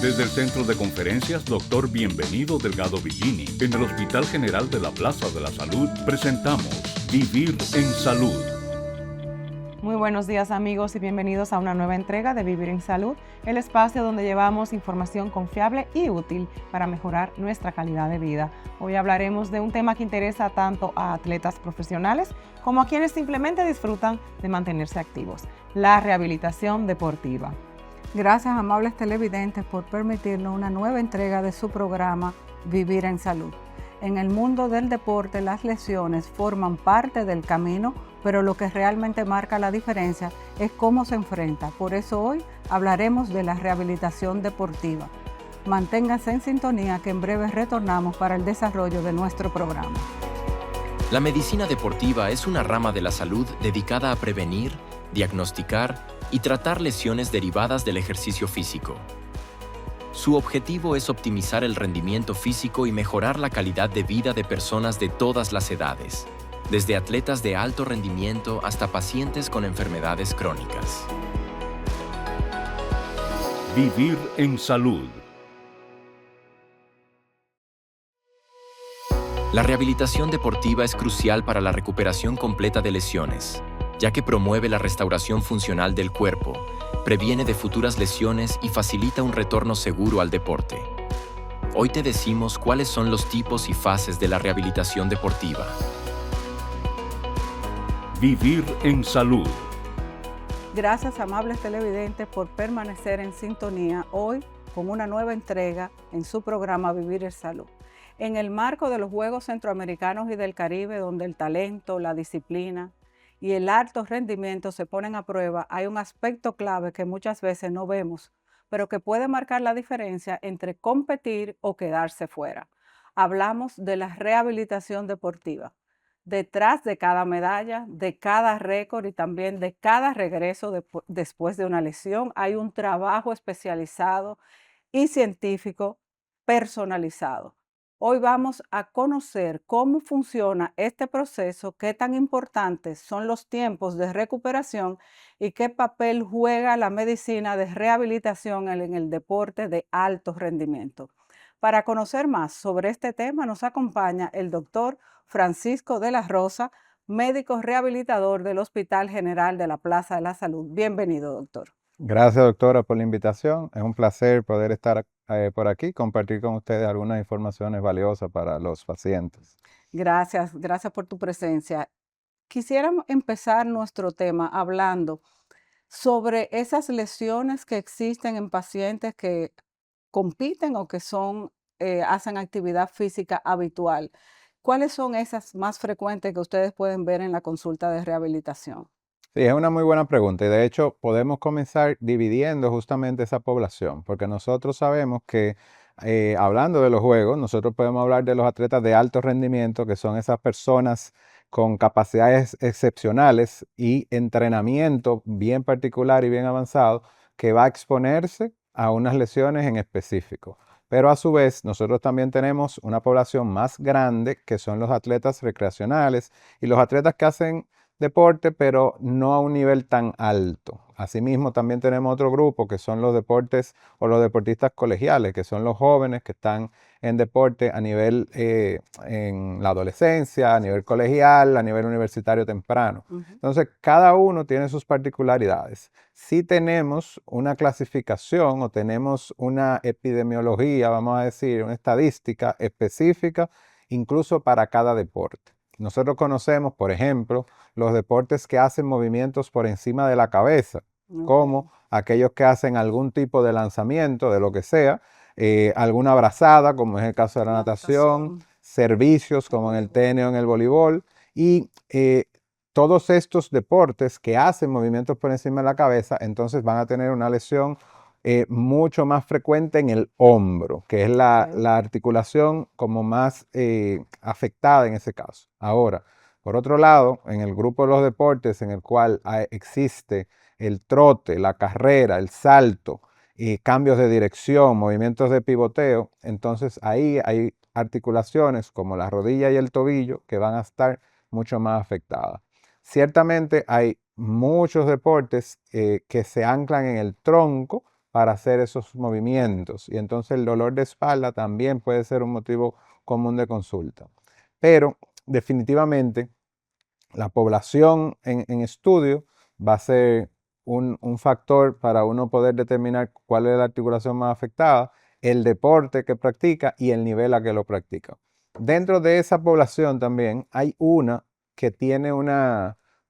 Desde el Centro de Conferencias Dr. Bienvenido Delgado Villini, en el Hospital General de la Plaza de la Salud, presentamos Vivir en Salud. Muy buenos días amigos y bienvenidos a una nueva entrega de Vivir en Salud, el espacio donde llevamos información confiable y útil para mejorar nuestra calidad de vida. Hoy hablaremos de un tema que interesa tanto a atletas profesionales como a quienes simplemente disfrutan de mantenerse activos, la rehabilitación deportiva. Gracias, amables televidentes, por permitirnos una nueva entrega de su programa Vivir en Salud. En el mundo del deporte, las lesiones forman parte del camino, pero lo que realmente marca la diferencia es cómo se enfrenta. Por eso hoy hablaremos de la rehabilitación deportiva. Manténganse en sintonía que en breve retornamos para el desarrollo de nuestro programa. La medicina deportiva es una rama de la salud dedicada a prevenir, diagnosticar y tratar lesiones derivadas del ejercicio físico. Su objetivo es optimizar el rendimiento físico y mejorar la calidad de vida de personas de todas las edades, desde atletas de alto rendimiento hasta pacientes con enfermedades crónicas. Vivir en Salud. La rehabilitación deportiva es crucial para la recuperación completa de lesiones, ya que promueve la restauración funcional del cuerpo, previene de futuras lesiones y facilita un retorno seguro al deporte. Hoy te decimos cuáles son los tipos y fases de la rehabilitación deportiva. Vivir en Salud. Gracias, amables televidentes, por permanecer en sintonía hoy con una nueva entrega en su programa Vivir en Salud. En el marco de los Juegos Centroamericanos y del Caribe, donde el talento, la disciplina y el alto rendimiento se ponen a prueba, hay un aspecto clave que muchas veces no vemos, pero que puede marcar la diferencia entre competir o quedarse fuera. Hablamos de la rehabilitación deportiva. Detrás de cada medalla, de cada récord y también de cada regreso después de una lesión, hay un trabajo especializado y científico personalizado. Hoy vamos a conocer cómo funciona este proceso, qué tan importantes son los tiempos de recuperación y qué papel juega la medicina de rehabilitación en el deporte de alto rendimiento. Para conocer más sobre este tema nos acompaña el doctor Francisco de la Rosa, médico rehabilitador del Hospital General de la Plaza de la Salud. Bienvenido, doctor. Gracias, doctora, por la invitación. Es un placer poder estar por aquí, compartir con ustedes algunas informaciones valiosas para los pacientes. Gracias por tu presencia. Quisiéramos empezar nuestro tema hablando sobre esas lesiones que existen en pacientes que compiten o que hacen actividad física habitual. ¿Cuáles son esas más frecuentes que ustedes pueden ver en la consulta de rehabilitación? Sí, es una muy buena pregunta y de hecho podemos comenzar dividiendo justamente esa población, porque nosotros sabemos que hablando de los juegos, nosotros podemos hablar de los atletas de alto rendimiento, que son esas personas con capacidades excepcionales y entrenamiento bien particular y bien avanzado, que va a exponerse a unas lesiones en específico. Pero a su vez, nosotros también tenemos una población más grande, que son los atletas recreacionales y los atletas que hacen deporte, pero no a un nivel tan alto. Asimismo, también tenemos otro grupo que son los deportes o los deportistas colegiales, que son los jóvenes que están en deporte a nivel en la adolescencia, a nivel colegial, a nivel universitario temprano. Entonces, cada uno tiene sus particularidades. Si tenemos una clasificación o tenemos una epidemiología, vamos a decir, una estadística específica, incluso para cada deporte. Nosotros conocemos, por ejemplo, los deportes que hacen movimientos por encima de la cabeza, como aquellos que hacen algún tipo de lanzamiento, de lo que sea, alguna brazada, como es el caso de la natación, servicios, como en el tenis o en el voleibol, y todos estos deportes que hacen movimientos por encima de la cabeza, entonces van a tener una lesión mucho más frecuente en el hombro, que es la articulación como más afectada en ese caso. Ahora, por otro lado, en el grupo de los deportes en el cual existe el trote, la carrera, el salto, cambios de dirección, movimientos de pivoteo, entonces ahí hay articulaciones como la rodilla y el tobillo que van a estar mucho más afectadas. Ciertamente hay muchos deportes que se anclan en el tronco para hacer esos movimientos. Y entonces el dolor de espalda también puede ser un motivo común de consulta. Pero definitivamente la población en estudio va a ser un factor para uno poder determinar cuál es la articulación más afectada, el deporte que practica y el nivel a que lo practica. Dentro de esa población también hay una que tiene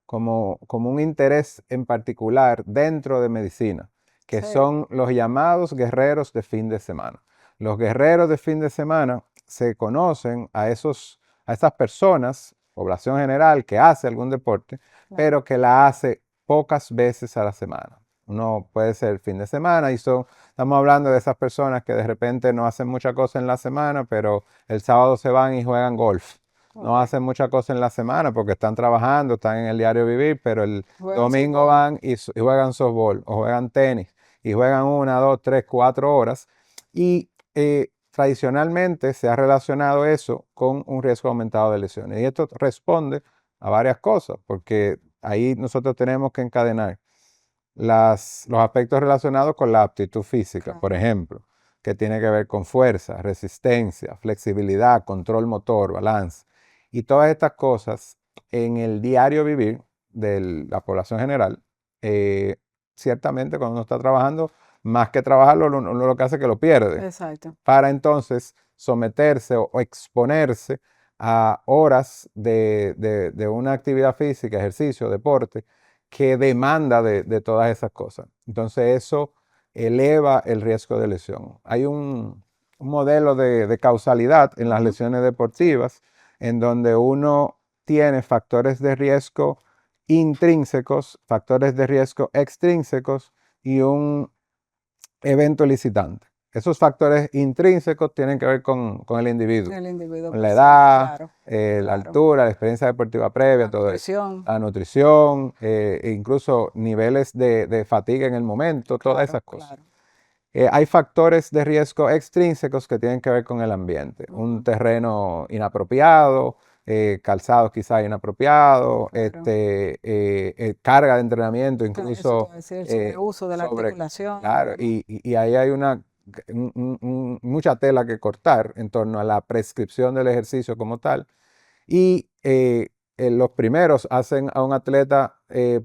como un interés en particular dentro de medicina, que Sí. son los llamados guerreros de fin de semana. Los guerreros de fin de semana se conocen a esas personas, población general, que hace algún deporte, pero que la hace pocas veces a la semana. Uno puede ser fin de semana y estamos hablando de esas personas que de repente no hacen mucha cosa en la semana, pero el sábado se van y juegan golf. No hacen mucha cosa en la semana porque están trabajando, están en el diario vivir, pero el domingo van y juegan softball o juegan tenis y juegan 1, 2, 3, 4 horas. Y tradicionalmente se ha relacionado eso con un riesgo aumentado de lesiones. Y esto responde a varias cosas, porque ahí nosotros tenemos que encadenar los aspectos relacionados con la aptitud física, por ejemplo, que tiene que ver con fuerza, resistencia, flexibilidad, control motor, balance. Y todas estas cosas en el diario vivir de la población general, ciertamente cuando uno está trabajando, más que trabajarlo, uno lo que hace es que lo pierde. Exacto. Para entonces someterse o exponerse a horas de una actividad física, ejercicio, deporte, que demanda de todas esas cosas. Entonces eso eleva el riesgo de lesión. Hay un modelo de causalidad en las lesiones deportivas en donde uno tiene factores de riesgo intrínsecos, factores de riesgo extrínsecos y un evento licitante. Esos factores intrínsecos tienen que ver con el individuo, con la edad, la altura, la experiencia deportiva previa, todo eso. La nutrición, incluso niveles de fatiga en el momento, todas esas cosas. Hay factores de riesgo extrínsecos que tienen que ver con el ambiente. Un terreno inapropiado, calzados quizás inapropiados, carga de entrenamiento, incluso uso de la articulación. Claro, y ahí hay mucha tela que cortar en torno a la prescripción del ejercicio como tal. Y los primeros hacen a un atleta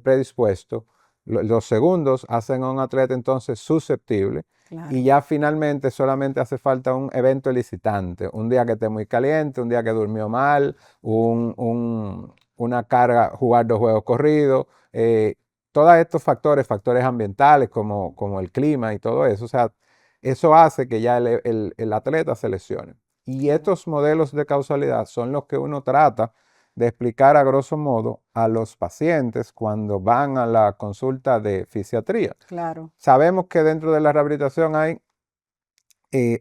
predispuesto, los segundos hacen a un atleta entonces susceptible. Claro. Y ya finalmente solamente hace falta un evento elicitante, un día que esté muy caliente, un día que durmió mal, una carga, jugar 2 juegos corridos, todos estos factores ambientales como el clima y todo eso, o sea, eso hace que ya el atleta se lesione. Y estos modelos de causalidad son los que uno trata de explicar a grosso modo a los pacientes cuando van a la consulta de fisiatría. Claro. Sabemos que dentro de la rehabilitación hay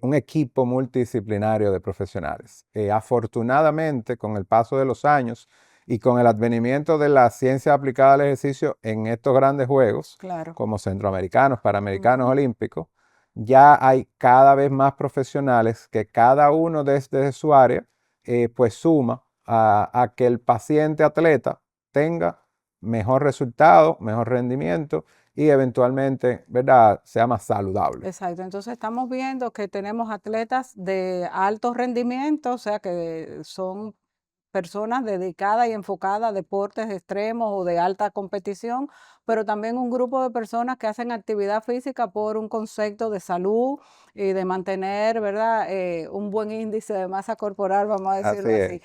un equipo multidisciplinario de profesionales. Afortunadamente, con el paso de los años y con el advenimiento de la ciencia aplicada al ejercicio en estos grandes juegos, como centroamericanos, panamericanos, olímpicos, ya hay cada vez más profesionales que cada uno desde su área pues suma a que el paciente atleta tenga mejor resultado, mejor rendimiento y eventualmente, ¿verdad?, sea más saludable. Exacto, entonces estamos viendo que tenemos atletas de alto rendimiento, o sea que son personas dedicadas y enfocadas a deportes extremos o de alta competición, pero también un grupo de personas que hacen actividad física por un concepto de salud y de mantener, ¿verdad?, un buen índice de masa corporal, vamos a decirlo así.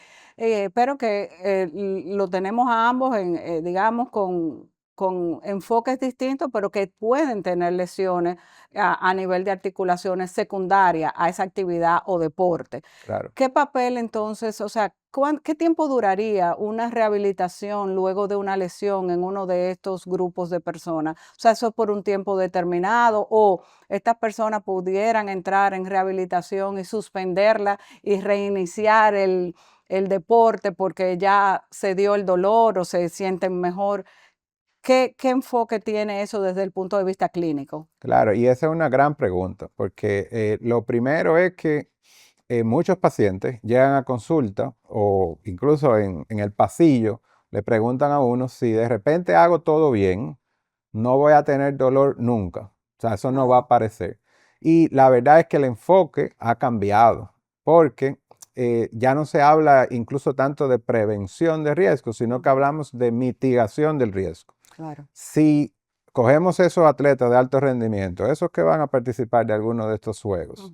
Pero que lo tenemos a ambos, digamos, con enfoques distintos, pero que pueden tener lesiones a nivel de articulaciones secundarias a esa actividad o deporte. Claro. ¿Qué papel entonces, o sea, qué tiempo duraría una rehabilitación luego de una lesión en uno de estos grupos de personas? O sea, ¿eso es por un tiempo determinado o estas personas pudieran entrar en rehabilitación y suspenderla y reiniciar el deporte porque ya se dio el dolor o se sienten mejor? ¿Qué enfoque tiene eso desde el punto de vista clínico? Claro, y esa es una gran pregunta, porque lo primero es que muchos pacientes llegan a consulta o incluso en el pasillo le preguntan a uno si de repente hago todo bien, no voy a tener dolor nunca. O sea, eso no va a aparecer. Y la verdad es que el enfoque ha cambiado, porque ya no se habla incluso tanto de prevención de riesgo, sino que hablamos de mitigación del riesgo. Claro. Si cogemos esos atletas de alto rendimiento, esos que van a participar de alguno de estos juegos,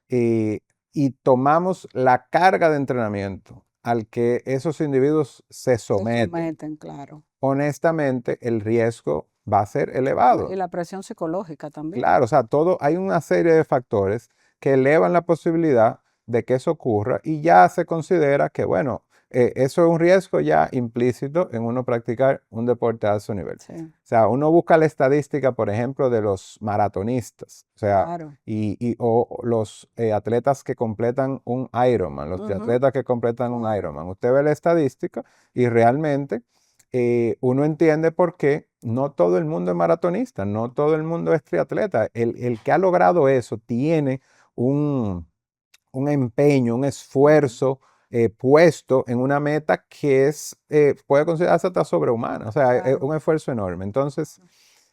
y tomamos la carga de entrenamiento al que esos individuos se someten, claro. honestamente el riesgo va a ser elevado. Y la presión psicológica también. Claro, o sea, hay una serie de factores que elevan la posibilidad de que eso ocurra y ya se considera que, bueno, eso es un riesgo ya implícito en uno practicar un deporte a alto nivel. Sí. O sea, uno busca la estadística, por ejemplo, de los maratonistas, o sea, Claro. o los atletas que completan un Ironman, los triatletas que completan un Ironman. Usted ve la estadística y realmente uno entiende por qué no todo el mundo es maratonista, no todo el mundo es triatleta. El que ha logrado eso tiene un empeño, un esfuerzo puesto en una meta que puede considerarse hasta sobrehumana, o sea, es un esfuerzo enorme. Entonces,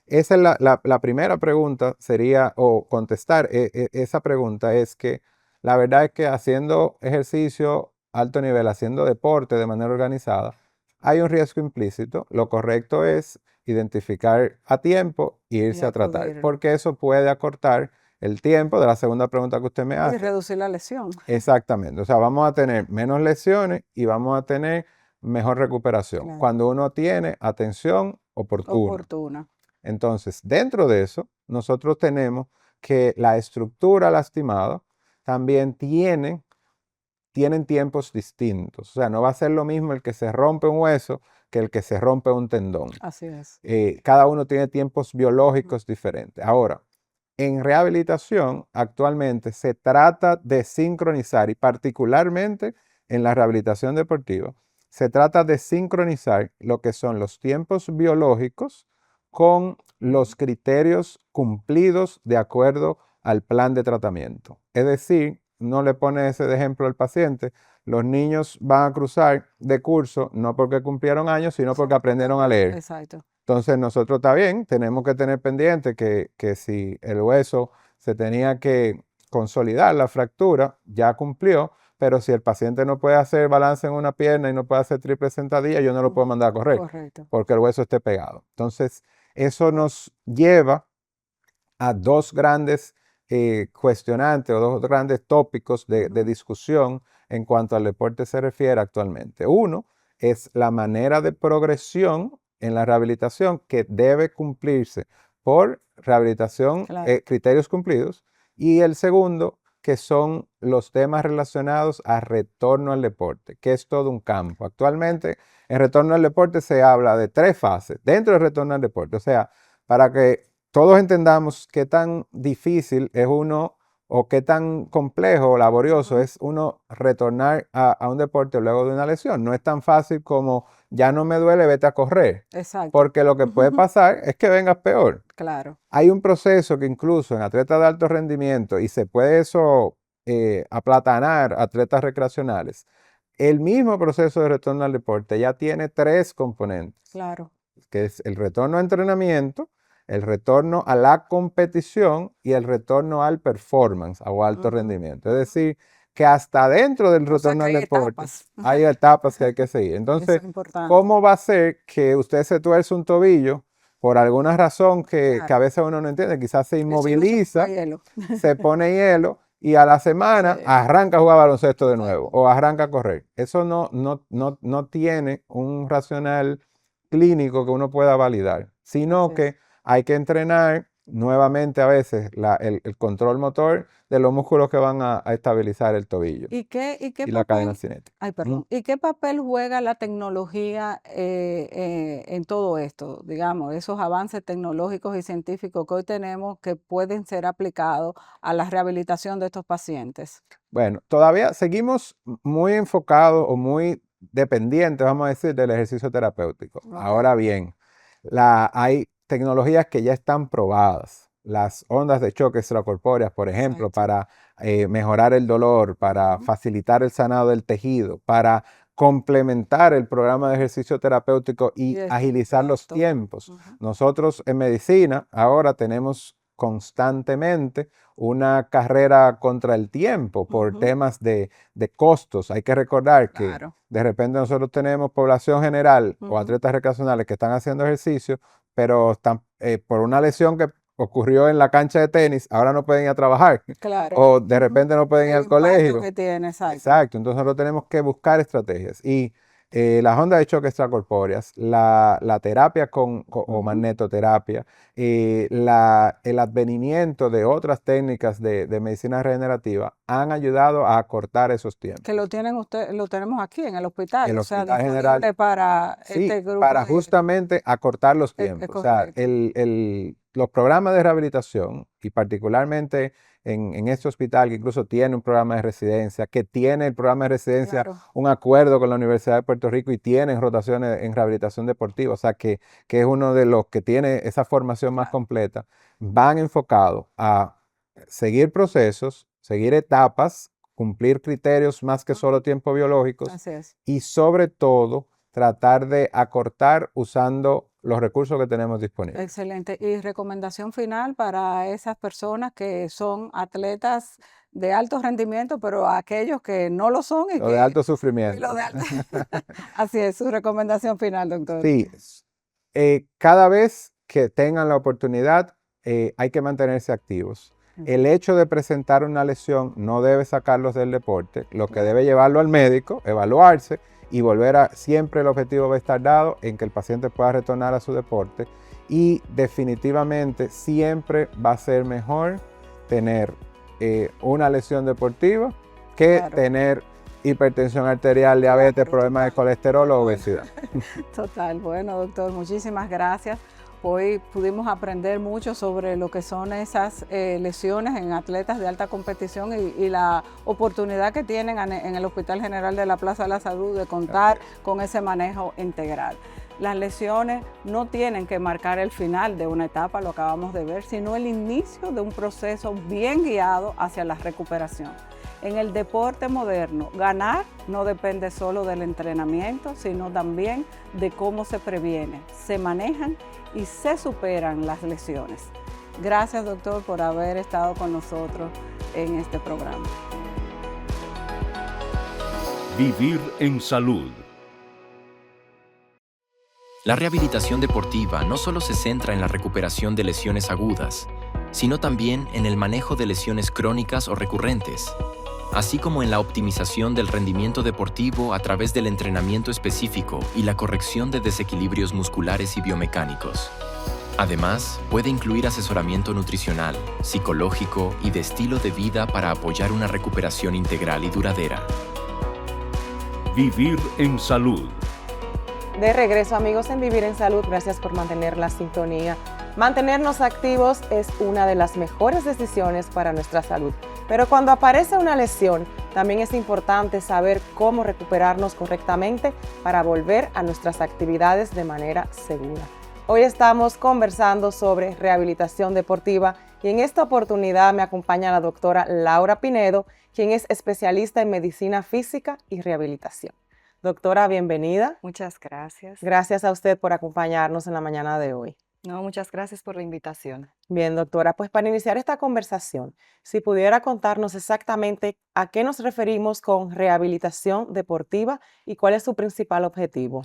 esa es la primera pregunta sería, o contestar esa pregunta es que la verdad es que haciendo ejercicio alto nivel, haciendo deporte de manera organizada, hay un riesgo implícito. Lo correcto es identificar a tiempo e irse a tratar, porque eso puede acortar el tiempo de la segunda pregunta que usted me hace. Y reducir la lesión. Exactamente. O sea, vamos a tener menos lesiones y vamos a tener mejor recuperación. Claro. Cuando uno tiene atención oportuna. Entonces, dentro de eso, nosotros tenemos que la estructura lastimada también tienen tiempos distintos. O sea, no va a ser lo mismo el que se rompe un hueso que el que se rompe un tendón. Así es. Cada uno tiene tiempos biológicos diferentes. Ahora, en rehabilitación actualmente se trata de sincronizar, y particularmente en la rehabilitación deportiva, se trata de sincronizar lo que son los tiempos biológicos con los criterios cumplidos de acuerdo al plan de tratamiento. Es decir, no le pone ese de ejemplo al paciente, los niños van a cruzar de curso no porque cumplieron años, sino porque aprendieron a leer. Exacto. Entonces nosotros está bien, tenemos que tener pendiente que si el hueso se tenía que consolidar la fractura, ya cumplió, pero si el paciente no puede hacer balance en una pierna y no puede hacer triple sentadilla, yo no lo puedo mandar a correr. Correcto. Porque el hueso esté pegado. Entonces, eso nos lleva a dos grandes cuestionantes o dos grandes tópicos de discusión en cuanto al deporte se refiere actualmente. Uno es la manera de progresión en la rehabilitación que debe cumplirse por rehabilitación, criterios cumplidos, y el segundo, que son los temas relacionados a retorno al deporte, que es todo un campo. Actualmente, en retorno al deporte se habla de 3 fases dentro del retorno al deporte. O sea, para que todos entendamos qué tan difícil es uno o qué tan complejo o laborioso es uno retornar a un deporte luego de una lesión. No es tan fácil como ya no me duele, vete a correr. Exacto. Porque lo que puede pasar es que vengas peor. Claro. Hay un proceso que incluso en atletas de alto rendimiento, y se puede eso aplatanar atletas recreacionales, el mismo proceso de retorno al deporte ya tiene 3 componentes. Claro. Que es el retorno a entrenamiento, el retorno a la competición y el retorno al performance o alto rendimiento. Es decir, que hasta dentro del retorno al deporte hay etapas que hay que seguir. Entonces, ¿cómo va a ser que usted se tuerce un tobillo por alguna razón que a veces uno no entiende? Quizás se inmoviliza, se pone hielo y a la semana arranca a jugar baloncesto de nuevo o arranca a correr. Eso no tiene un racional clínico que uno pueda validar, sino que hay que entrenar nuevamente a veces el control motor de los músculos que van a estabilizar el tobillo y la cadena cinética. Ay, perdón. ¿Y qué papel juega la tecnología en todo esto? Digamos, esos avances tecnológicos y científicos que hoy tenemos que pueden ser aplicados a la rehabilitación de estos pacientes. Bueno, todavía seguimos muy enfocados o muy dependientes, vamos a decir, del ejercicio terapéutico. Ahora bien, hay tecnologías que ya están probadas. Las ondas de choque extracorpóreas, por ejemplo, para mejorar el dolor, para facilitar el sanado del tejido, para complementar el programa de ejercicio terapéutico y agilizar los tiempos. Nosotros en medicina ahora tenemos constantemente una carrera contra el tiempo por temas de costos. Hay que recordar que Claro. de repente nosotros tenemos población general o atletas recreacionales que están haciendo ejercicio, pero están por una lesión que ocurrió en la cancha de tenis, ahora no pueden ir a trabajar. Claro. O de repente no pueden ir El al impacto colegio. que tiene, exacto. Exacto, entonces nosotros tenemos que buscar estrategias. Y las ondas de choque extracorpóreas, la terapia o magnetoterapia, el advenimiento de otras técnicas de medicina regenerativa han ayudado a acortar esos tiempos. Que lo tenemos aquí en el hospital, El o sea, Hospital disponible General, para sí, este grupo para de... justamente acortar los Es tiempos. O sea, correcto. los programas de rehabilitación, y particularmente en este hospital, que incluso tiene un programa de residencia, que tiene el programa de residencia Claro. un acuerdo con la Universidad de Puerto Rico y tienen rotaciones en rehabilitación deportiva, o sea, que es uno de los que tiene esa formación más completa, van enfocados a seguir procesos, seguir etapas, cumplir criterios más que solo tiempo biológicos Así es. y sobre todo tratar de acortar usando los recursos que tenemos disponibles. Excelente. Y recomendación final para esas personas que son atletas de alto rendimiento, pero aquellos que no lo son y Lo de alto sufrimiento. Lo de alto. Así es, su recomendación final, doctor. Sí, cada vez que tengan la oportunidad, hay que mantenerse activos. El hecho de presentar una lesión no debe sacarlos del deporte, lo que debe llevarlo al médico, evaluarse y volver a, siempre el objetivo va a estar dado en que el paciente pueda retornar a su deporte y definitivamente siempre va a ser mejor tener una lesión deportiva que tener hipertensión arterial, diabetes, problemas de colesterol o obesidad. Total. Bueno, doctor, muchísimas gracias. Hoy pudimos aprender mucho sobre lo que son esas lesiones en atletas de alta competición y la oportunidad que tienen en el Hospital General de la Plaza de la Salud de contar con ese manejo integral. Las lesiones no tienen que marcar el final de una etapa, lo acabamos de ver, sino el inicio de un proceso bien guiado hacia la recuperación. En el deporte moderno, ganar no depende solo del entrenamiento, sino también de cómo se previene, se manejan y se superan las lesiones. Gracias, doctor, por haber estado con nosotros en este programa. Vivir en salud. La rehabilitación deportiva no solo se centra en la recuperación de lesiones agudas, sino también en el manejo de lesiones crónicas o recurrentes, así como en la optimización del rendimiento deportivo a través del entrenamiento específico y la corrección de desequilibrios musculares y biomecánicos. Además, puede incluir asesoramiento nutricional, psicológico y de estilo de vida para apoyar una recuperación integral y duradera. Vivir en salud. De regreso, amigos, en Vivir en Salud, gracias por mantener la sintonía. Mantenernos activos es una de las mejores decisiones para nuestra salud. Pero cuando aparece una lesión, también es importante saber cómo recuperarnos correctamente para volver a nuestras actividades de manera segura. Hoy estamos conversando sobre rehabilitación deportiva y en esta oportunidad me acompaña la doctora Laura Pinedo, quien es especialista en medicina física y rehabilitación. Doctora, bienvenida. Muchas gracias. Gracias a usted por acompañarnos en la mañana de hoy. No, muchas gracias por la invitación. Bien, doctora, pues para iniciar esta conversación, si pudiera contarnos exactamente a qué nos referimos con rehabilitación deportiva y cuál es su principal objetivo.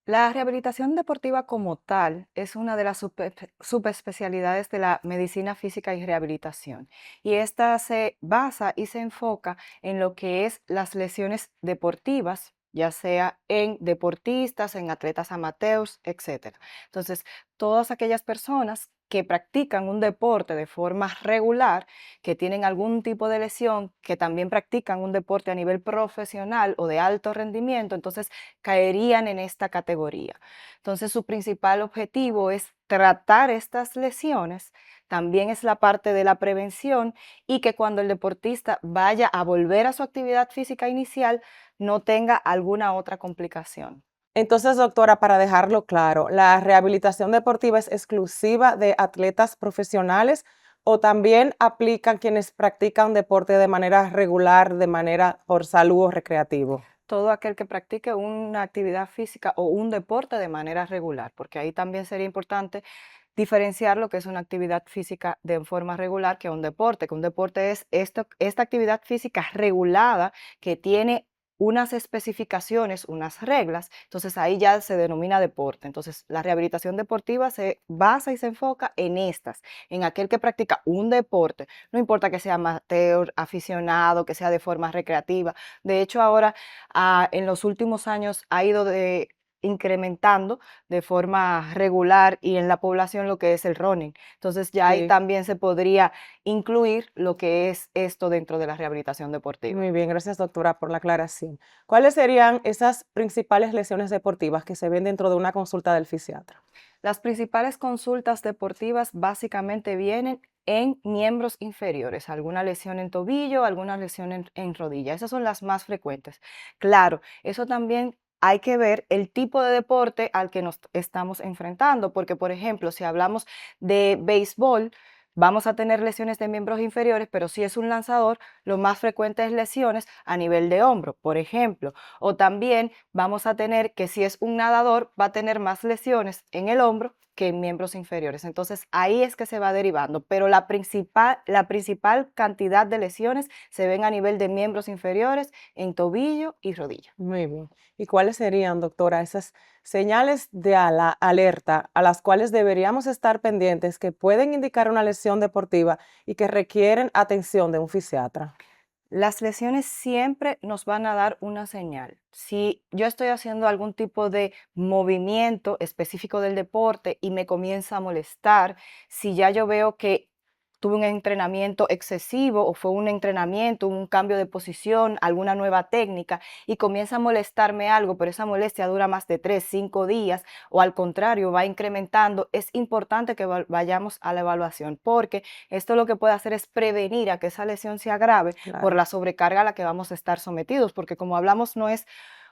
La rehabilitación deportiva como tal es una de las subespecialidades de la medicina física y rehabilitación. Y esta se basa y se enfoca en lo que es las lesiones deportivas, ya sea en deportistas, en atletas amateurs, etc. Entonces, todas aquellas personas que practican un deporte de forma regular, que tienen algún tipo de lesión, que también practican un deporte a nivel profesional o de alto rendimiento, entonces caerían en esta categoría. Entonces, su principal objetivo es tratar estas lesiones, también es la parte de la prevención y que cuando el deportista vaya a volver a su actividad física inicial, no tenga alguna otra complicación. Entonces, doctora, para dejarlo claro, ¿la rehabilitación deportiva es exclusiva de atletas profesionales o también aplican quienes practican deporte de manera regular, de manera por salud o recreativo? Todo aquel que practique una actividad física o un deporte de manera regular, porque ahí también sería importante diferenciar lo que es una actividad física de forma regular que un deporte, que un deporte es esta actividad física regulada que tiene unas especificaciones, unas reglas, entonces ahí ya se denomina deporte. Entonces la rehabilitación deportiva se basa y se enfoca en estas, en aquel que practica un deporte, no importa que sea amateur, aficionado, que sea de forma recreativa. De hecho ahora en los últimos años ha ido incrementando de forma regular y en la población lo que es el running. Entonces ya ahí Sí. también se podría incluir lo que es esto dentro de la rehabilitación deportiva. Muy bien, gracias doctora por la aclaración. ¿Cuáles serían esas principales lesiones deportivas que se ven dentro de una consulta del fisiatra? Las principales consultas deportivas básicamente vienen en miembros inferiores, alguna lesión en tobillo, alguna lesión en rodilla. Esas son las más frecuentes. Claro, eso también hay que ver el tipo de deporte al que nos estamos enfrentando, porque por ejemplo, si hablamos de béisbol, vamos a tener lesiones de miembros inferiores, pero si es un lanzador, lo más frecuente es lesiones a nivel de hombro, por ejemplo. O también vamos a tener que si es un nadador, va a tener más lesiones en el hombro que en miembros inferiores. Entonces ahí es que se va derivando, pero la principal cantidad de lesiones se ven a nivel de miembros inferiores, en tobillo y rodilla. Muy bien. ¿Y cuáles serían, doctora, esas señales de alerta a las cuales deberíamos estar pendientes que pueden indicar una lesión deportiva y que requieren atención de un fisiatra? Las lesiones siempre nos van a dar una señal. Si yo estoy haciendo algún tipo de movimiento específico del deporte y me comienza a molestar, si ya yo veo que tuve un entrenamiento excesivo o fue un entrenamiento, un cambio de posición, alguna nueva técnica y comienza a molestarme algo, pero esa molestia dura más de 3, 5 días o al contrario va incrementando, es importante que vayamos a la evaluación porque esto lo que puede hacer es prevenir a que esa lesión se agrave por Claro, la sobrecarga a la que vamos a estar sometidos, porque como hablamos no es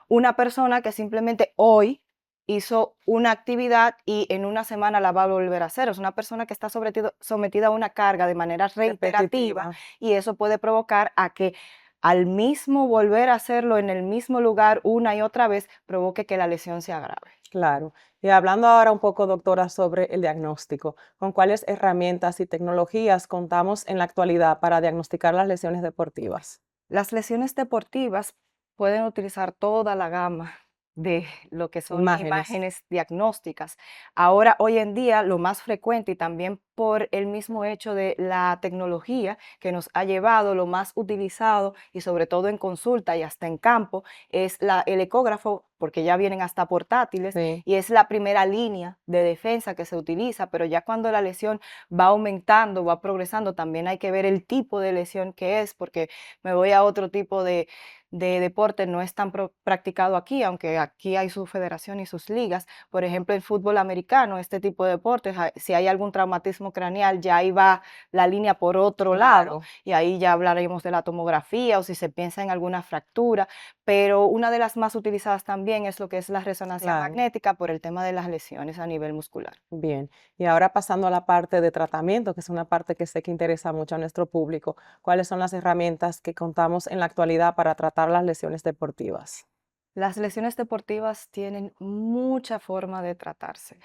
una persona que simplemente hoy hizo una actividad y en una semana la va a volver a hacer. Es una persona que está sometida a una carga de manera reiterativa repetitiva. y eso puede provocar a que al mismo volver a hacerlo en el mismo lugar una y otra vez provoque que la lesión se agrave. Claro. Y hablando ahora un poco, doctora, sobre el diagnóstico, ¿con cuáles herramientas y tecnologías contamos en la actualidad para diagnosticar las lesiones deportivas? Las lesiones deportivas pueden utilizar toda la gama de lo que son Imágenes. imágenes diagnósticas. Ahora, hoy en día, lo más frecuente y también por el mismo hecho de la tecnología que nos ha llevado, lo más utilizado y sobre todo en consulta y hasta en campo, es el ecógrafo, porque ya vienen hasta portátiles Sí, y es la primera línea de defensa que se utiliza, pero ya cuando la lesión va aumentando, va progresando, también hay que ver el tipo de lesión que es, porque me voy a otro tipo de deporte, no es tan practicado aquí, aunque aquí hay su federación y sus ligas. Por ejemplo, el fútbol americano, este tipo de deportes, si hay algún traumatismo craneal, ya ahí va la línea por otro lado claro. y ahí ya hablaremos de la tomografía o si se piensa en alguna fractura, pero una de las más utilizadas también es lo que es la resonancia Claro. magnética por el tema de las lesiones a nivel muscular. Bien, y ahora pasando a la parte de tratamiento, que es una parte que sé que interesa mucho a nuestro público, ¿cuáles son las herramientas que contamos en la actualidad para tratar las lesiones deportivas? Las lesiones deportivas tienen mucha forma de tratarse.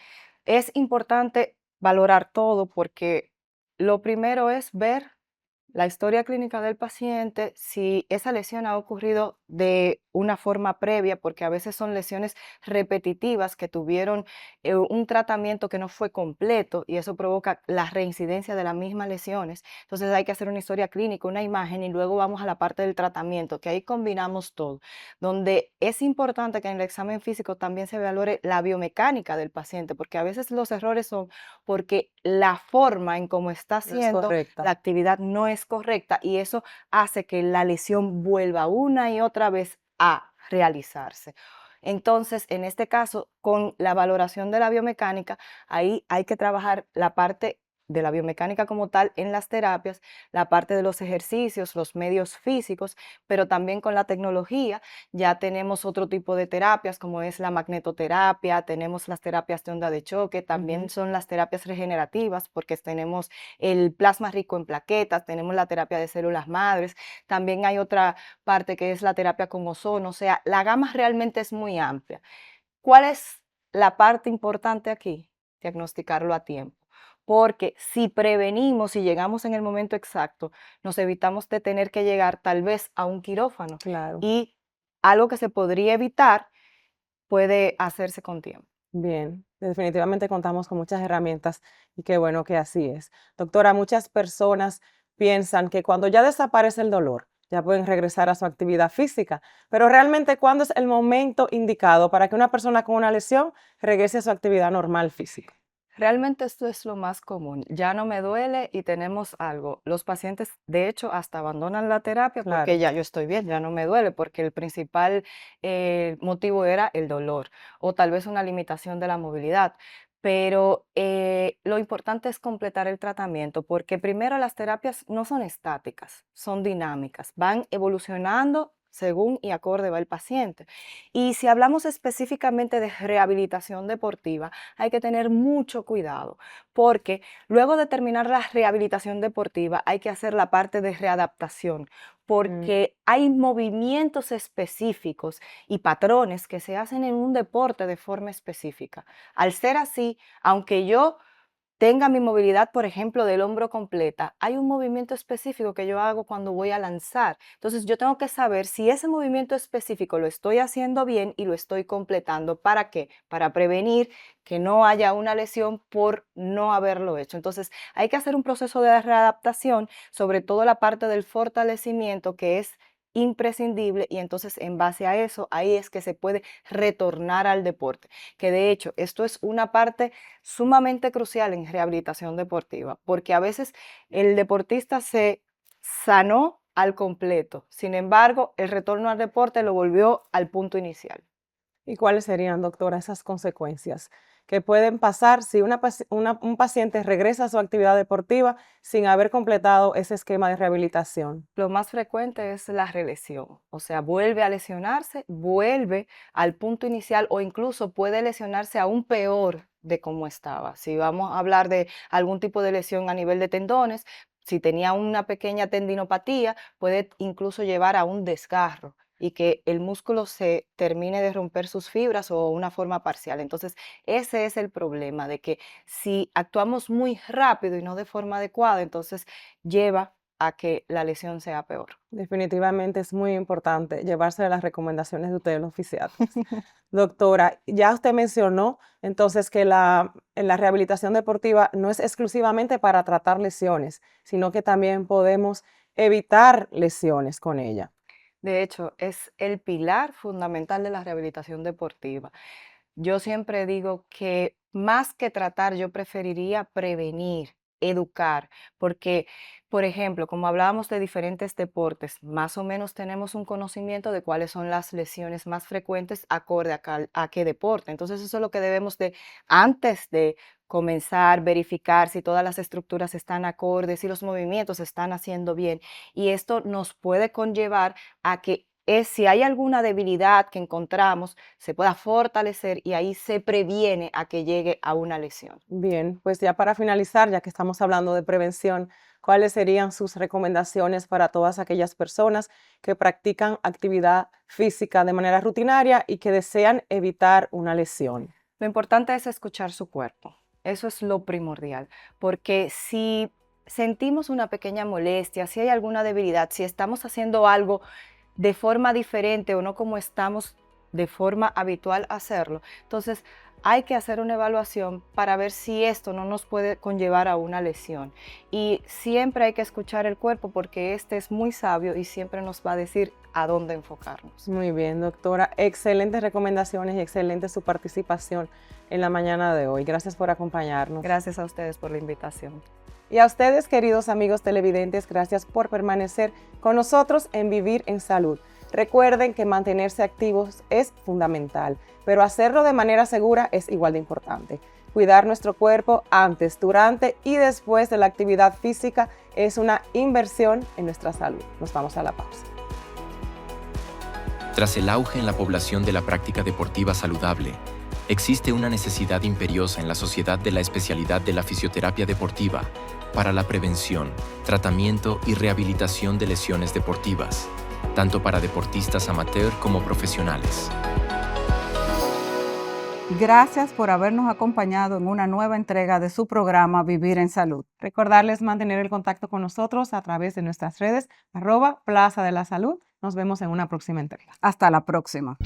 Es importante valorar todo porque lo primero es ver la historia clínica del paciente, si esa lesión ha ocurrido de una forma previa, porque a veces son lesiones repetitivas que tuvieron un tratamiento que no fue completo y eso provoca la reincidencia de las mismas lesiones. Entonces hay que hacer una historia clínica, una imagen y luego vamos a la parte del tratamiento, que ahí combinamos todo, donde es importante que en el examen físico también se valore la biomecánica del paciente, porque a veces los errores son porque la forma en cómo está No es haciendo la correcta. actividad no es correcta y eso hace que la lesión vuelva una y otra vez a realizarse. Entonces, en este caso, con la valoración de la biomecánica, ahí hay que trabajar la parte de la biomecánica como tal en las terapias, la parte de los ejercicios, los medios físicos, pero también con la tecnología ya tenemos otro tipo de terapias como es la magnetoterapia, tenemos las terapias de onda de choque, también Ujú. son las terapias regenerativas porque tenemos el plasma rico en plaquetas, tenemos la terapia de células madres, también hay otra parte que es la terapia con ozono, o sea, la gama realmente es muy amplia. ¿Cuál es la parte importante aquí? Diagnosticarlo a tiempo. porque si prevenimos y llegamos en el momento exacto, nos evitamos de tener que llegar tal vez a un quirófano. Claro. Y algo que se podría evitar puede hacerse con tiempo. Bien, definitivamente contamos con muchas herramientas y qué bueno que así es. Doctora, muchas personas piensan que cuando ya desaparece el dolor, ya pueden regresar a su actividad física, pero realmente, ¿cuándo es el momento indicado para que una persona con una lesión regrese a su actividad normal física? Realmente esto es lo más común. Ya no me duele y tenemos algo. Los pacientes, de hecho, hasta abandonan la terapia Claro. porque ya yo estoy bien, ya no me duele, porque el principal motivo era el dolor o tal vez una limitación de la movilidad. Pero lo importante es completar el tratamiento porque primero las terapias no son estáticas, son dinámicas, van evolucionando según y acorde va el paciente. Y si hablamos específicamente de rehabilitación deportiva, hay que tener mucho cuidado, porque luego de terminar la rehabilitación deportiva hay que hacer la parte de readaptación, porque hay movimientos específicos y patrones que se hacen en un deporte de forma específica. Al ser así, aunque yo tenga mi movilidad, por ejemplo, del hombro completa, hay un movimiento específico que yo hago cuando voy a lanzar. Entonces yo tengo que saber si ese movimiento específico lo estoy haciendo bien y lo estoy completando. ¿Para qué? Para prevenir que no haya una lesión por no haberlo hecho. Entonces hay que hacer un proceso de readaptación, sobre todo la parte del fortalecimiento, que es imprescindible, y entonces en base a eso ahí es que se puede retornar al deporte, que de hecho esto es una parte sumamente crucial en rehabilitación deportiva, porque a veces el deportista se sanó al completo, sin embargo el retorno al deporte lo volvió al punto inicial. ¿Y cuáles serían, doctora, esas consecuencias que pueden pasar si un paciente regresa a su actividad deportiva sin haber completado ese esquema de rehabilitación? Lo más frecuente es la relesión, o sea, vuelve a lesionarse, vuelve al punto inicial o incluso puede lesionarse aún peor de cómo estaba. Si vamos a hablar de algún tipo de lesión a nivel de tendones, si tenía una pequeña tendinopatía, puede incluso llevar a un desgarro y que el músculo se termine de romper sus fibras o una forma parcial. Entonces, ese es el problema, de que si actuamos muy rápido y no de forma adecuada, entonces lleva a que la lesión sea peor. Definitivamente es muy importante llevarse de las recomendaciones de ustedes, los fisiatras. Doctora, ya usted mencionó entonces que en la rehabilitación deportiva no es exclusivamente para tratar lesiones, sino que también podemos evitar lesiones con ella. De hecho, es el pilar fundamental de la rehabilitación deportiva. Yo siempre digo que más que tratar, yo preferiría prevenir, educar, porque, por ejemplo, como hablábamos de diferentes deportes, más o menos tenemos un conocimiento de cuáles son las lesiones más frecuentes acorde a qué deporte. Entonces, eso es lo que debemos de, antes de comenzar, verificar si todas las estructuras están acordes, si los movimientos se están haciendo bien. Y esto nos puede conllevar a que si hay alguna debilidad que encontramos, se pueda fortalecer y ahí se previene a que llegue a una lesión. Bien, pues ya para finalizar, ya que estamos hablando de prevención, ¿cuáles serían sus recomendaciones para todas aquellas personas que practican actividad física de manera rutinaria y que desean evitar una lesión? Lo importante es escuchar su cuerpo. Eso es lo primordial, porque si sentimos una pequeña molestia, si hay alguna debilidad, si estamos haciendo algo de forma diferente o no como estamos de forma habitual hacerlo, entonces hay que hacer una evaluación para ver si esto no nos puede conllevar a una lesión. Y siempre hay que escuchar el cuerpo porque este es muy sabio y siempre nos va a decir a dónde enfocarnos. Muy bien, doctora. Excelentes recomendaciones y excelente su participación en la mañana de hoy. Gracias por acompañarnos. Gracias a ustedes por la invitación. Y a ustedes, queridos amigos televidentes, gracias por permanecer con nosotros en Vivir en Salud. Recuerden que mantenerse activos es fundamental, pero hacerlo de manera segura es igual de importante. Cuidar nuestro cuerpo antes, durante y después de la actividad física es una inversión en nuestra salud. Nos vamos a la pausa. Tras el auge en la población de la práctica deportiva saludable, existe una necesidad imperiosa en la sociedad de la especialidad de la fisioterapia deportiva para la prevención, tratamiento y rehabilitación de lesiones deportivas, tanto para deportistas amateur como profesionales. Gracias por habernos acompañado en una nueva entrega de su programa Vivir en Salud. Recordarles mantener el contacto con nosotros a través de nuestras redes @Plaza de la Salud. Nos vemos en una próxima entrega. Hasta la próxima.